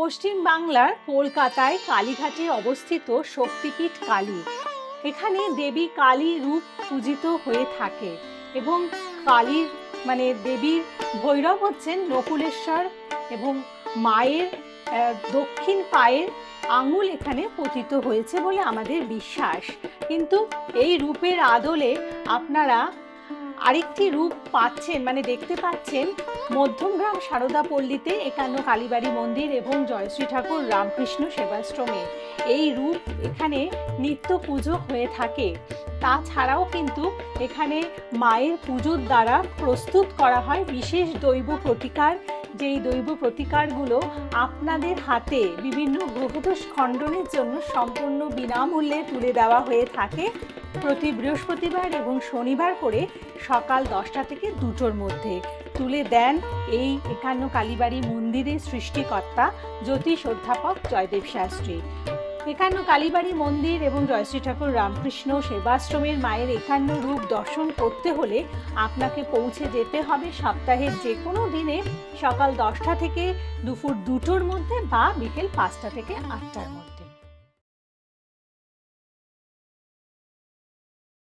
পশ্চিম বাংলার কলকাতায় কালীঘাটে অবস্থিত শক্তিপীঠ কালী। এখানে দেবী কালী রূপ পূজিত হয়ে থাকে এবং কালীর দেবীর ভৈরব হচ্ছেন নকুলেশ্বর এবং মায়ের দক্ষিণ পায়ের আঙুল এখানে পতিত হয়েছে বলে আমাদের বিশ্বাস। কিন্তু এই রূপের আদলে আপনারা আরেকটি রূপ পাচ্ছেন, দেখতে পাচ্ছেন মধ্যমগ্রাম সারদা পল্লীতে একান্ন কালীবাড়ি মন্দির এবং জয়শ্রী ঠাকুর রামকৃষ্ণ সেবাশ্রমে এই রূপ এখানে নিত্য পুজো হয়ে থাকে। তাছাড়াও কিন্তু এখানে মায়ের পুজোর দ্বারা প্রস্তুত করা হয় বিশেষ দৈব প্রতিকার, যেই দৈব প্রতিকারগুলো আপনাদের হাতে বিভিন্ন গ্রহদোষ খণ্ডনের জন্য সম্পূর্ণ বিনামূল্যে তুলে দেওয়া হয়ে থাকে প্রতি বৃহস্পতিবার এবং শনিবার করে সকাল 10টা থেকে 2টোর মধ্যে। তুলে দেন এই একান্ন কালীবাড়ি মন্দিরের সৃষ্টিকর্তা জ্যোতিষ অধ্যাপক জয়দেব শাস্ত্রী। একান্ন কালীবাড়ি মন্দির এবং জয়শ্রী ঠাকুর রামকৃষ্ণ সেবাশ্রমের মায়ের একান্ন রূপ দর্শন করতে হলে আপনাকে পৌঁছে যেতে হবে সপ্তাহের যে কোনো দিনে সকাল 10টা থেকে দুপুর 2টোর মধ্যে বা বিকেল 5টা থেকে 8টার মধ্যে।